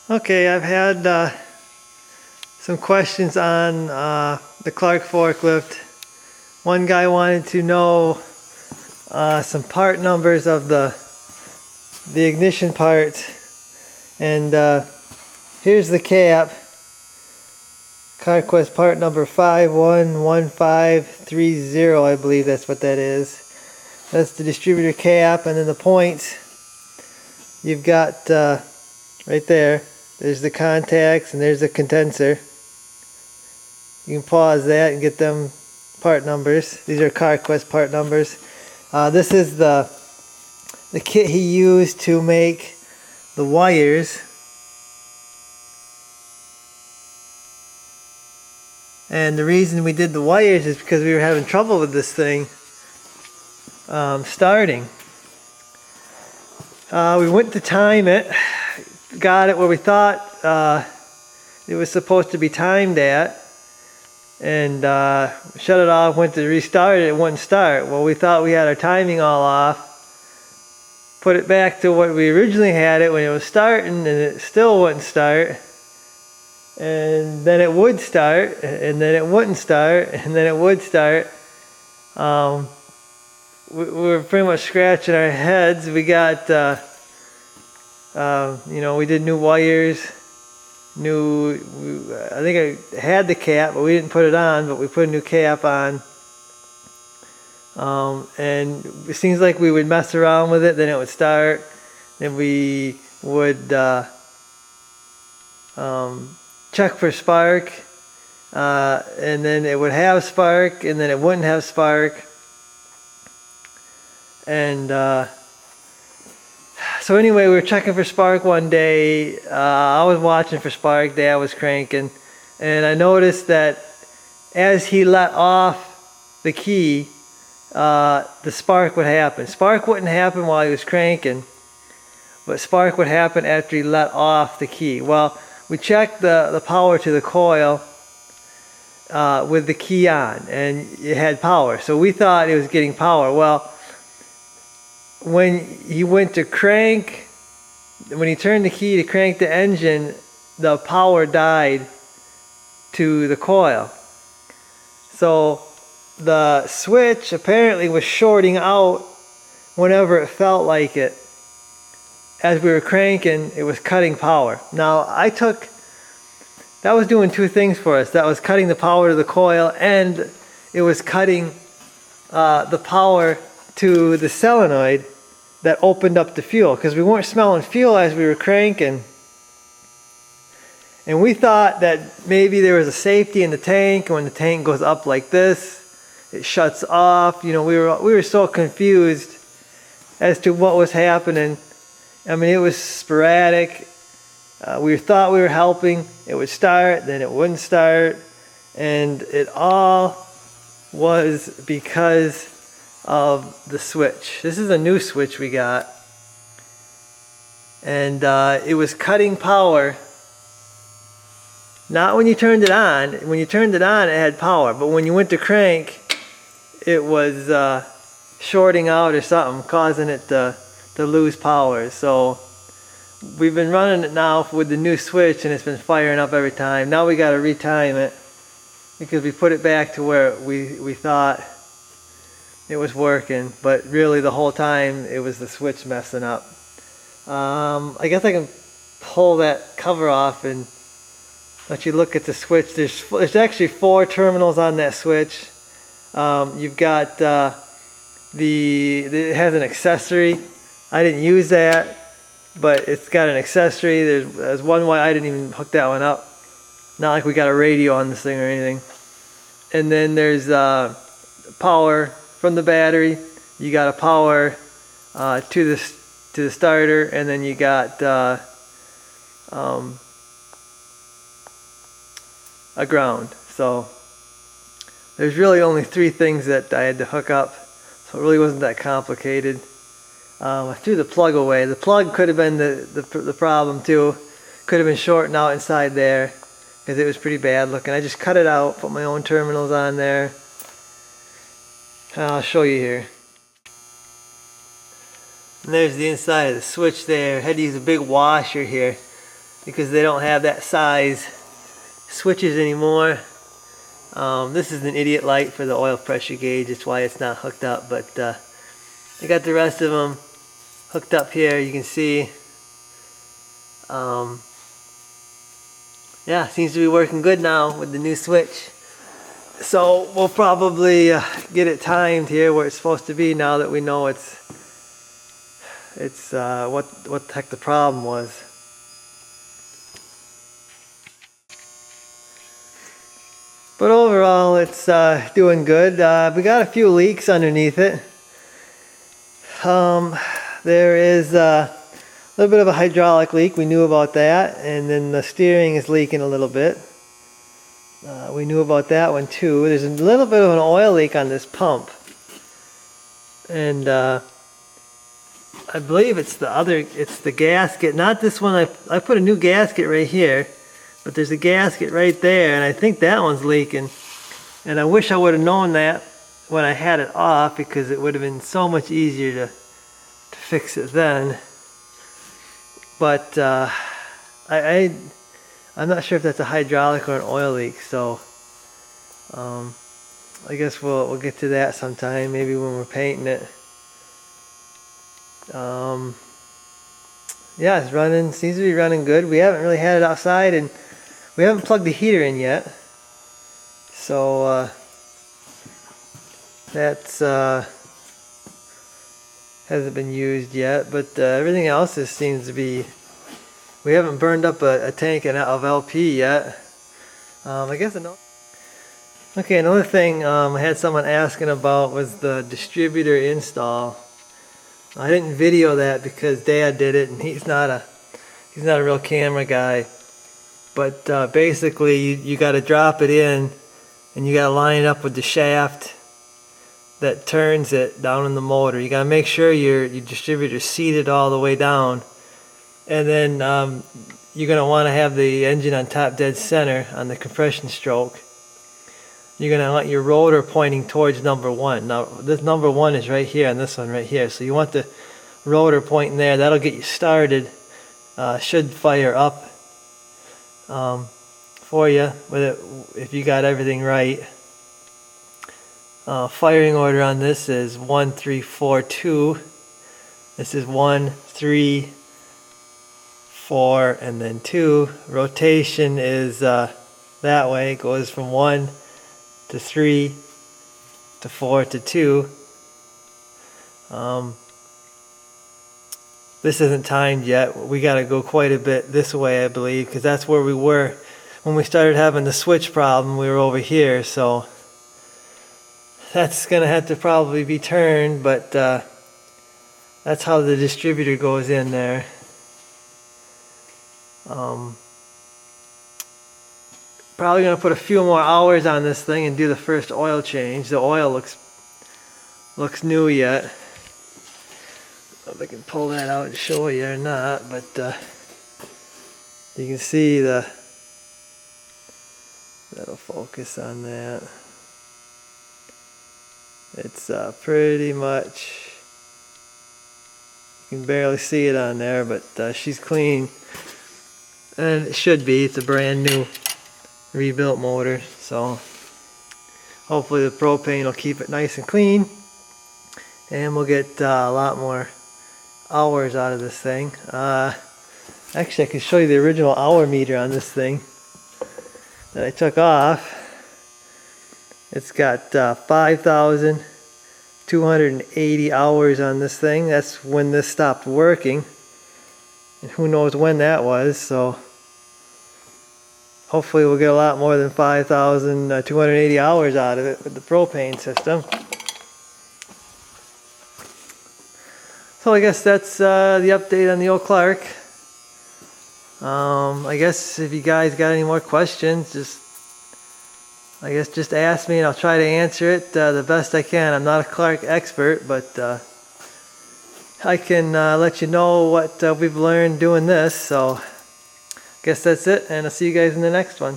Okay, I've had some questions on the Clark forklift. One guy wanted to know some part numbers of the ignition parts, and here's the cap. Conquest part number 511530, I believe that's what that is. That's the distributor cap, and then the points you've got right there. There's the contacts and there's the condenser. You can pause that and get them part numbers. These are CarQuest part numbers. This is the kit he used to make the wires. And the reason we did the wires is because we were having trouble with this thing starting. We went to time it, got it where we thought it was supposed to be timed at, and shut it off, went to restart it, it wouldn't start. Well, we thought we had our timing all off, put it back to what we originally had it when it was starting, and it still wouldn't start. And then it would start, and then it wouldn't start, and then it would start. We were pretty much scratching our heads. We got, we did new wires, I think I had the cap, but we didn't put it on, but we put a new cap on. And it seems like we would mess around with it, then it would start, then we would check for spark, and then it would have spark, and then it wouldn't have spark. And so anyway, we were checking for spark one day. I was watching for spark, Dad was cranking, and I noticed that as he let off the key, the spark would happen. Spark wouldn't happen while he was cranking, but spark would happen after he let off the key. Well, we checked the power to the coil with the key on, and it had power. So we thought it was getting power. Well, when he went to crank, when he turned the key to crank the engine, the power died to the coil. So the switch apparently was shorting out whenever it felt like it. As we were cranking, it was cutting power. Now that was doing two things for us. That was cutting the power to the coil, and it was cutting the power to the solenoid that opened up the fuel, because we weren't smelling fuel as we were cranking. And we thought that maybe there was a safety in the tank, and when the tank goes up like this, it shuts off. We were so confused as to what was happening. I mean, it was sporadic. We thought we were helping. It would start, then it wouldn't start. And it all was because of the switch. This is a new switch we got. And it was cutting power. Not when you turned it on. When you turned it on, it had power. But when you went to crank, it was shorting out or something, causing it to lose power. So we've been running it now with the new switch, and it's been firing up every time. Now we got to retime it because we put it back to where we thought it was working, but really the whole time it was the switch messing up. I guess I can pull that cover off and let you look at the switch. There's actually 4 terminals on that switch. You've got it has an accessory. I didn't use that, but it's got an accessory. There's one wire, I didn't even hook that one up. Not like we got a radio on this thing or anything. And then there's power from the battery. You got a power to the starter, and then you got a ground. So there's really only 3 things that I had to hook up, so it really wasn't that complicated. I threw the plug away. The plug could have been the problem too. Could have been shorting out inside there because it was pretty bad looking. I just cut it out, put my own terminals on there. I'll show you here. And there's the inside of the switch there. I had to use a big washer here. because they don't have that size switches anymore. This is an idiot light for the oil pressure gauge. That's why it's not hooked up, but I got the rest of them hooked up here. You can see, yeah, seems to be working good now with the new switch. So we'll probably get it timed here where it's supposed to be now that we know it's what the heck the problem was. But overall, it's doing good. We got a few leaks underneath it. There is a little bit of a hydraulic leak. We knew about that. And then the steering is leaking a little bit. We knew about that one too. There's a little bit of an oil leak on this pump. And I believe it's the gasket. Not this one. I put a new gasket right here. But there's a gasket right there, and I think that one's leaking. And I wish I would have known that when I had it off, because it would have been so much easier to fix it then. But I'm not sure if that's a hydraulic or an oil leak, so I guess we'll get to that sometime, maybe when we're painting it. Yeah, it's running, seems to be running good. We haven't really had it outside, and we haven't plugged the heater in yet. So that's hasn't been used yet, but everything else seems to be. We haven't burned up a tank of LP yet. I guess another. Okay, another thing I had someone asking about was the distributor install. I didn't video that because Dad did it, and he's not a real camera guy. But basically, you got to drop it in, and you got to line it up with the shaft that turns it down in the motor. You got to make sure your distributor's seated all the way down, and then you're going to want to have the engine on top dead center on the compression stroke. You're going to want your rotor pointing towards number 1. Now, this number 1 is right here, and this one right here. So you want the rotor pointing there. That'll get you started. Should fire up for you with it if you got everything right. Firing order on this is 1 3 4 2. This is 1 3 4 and then 2. Rotation is that way. It goes from 1 to 3 to 4 to 2. This isn't timed yet. We got to go quite a bit this way, I believe, because that's where we were when we started having the switch problem. We were over here, so that's going to have to probably be turned, but that's how the distributor goes in there. Probably going to put a few more hours on this thing and do the first oil change. The oil looks new yet. I don't know if I can pull that out and show you or not, but you can see that'll focus on that. It's pretty much, you can barely see it on there, but she's clean, and it should be. It's a brand new rebuilt motor, so hopefully the propane will keep it nice and clean, and we'll get a lot more hours out of this thing. Actually, I can show you the original hour meter on this thing that I took off. It's got 5,280 hours on this thing. That's when this stopped working, and who knows when that was, so hopefully we'll get a lot more than 5,280 hours out of it with the propane system. So I guess that's the update on the old Clark. I guess if you guys got any more questions, just ask me and I'll try to answer it the best I can. I'm not a Clark expert, but I can let you know what we've learned doing this. So I guess that's it, and I'll see you guys in the next one.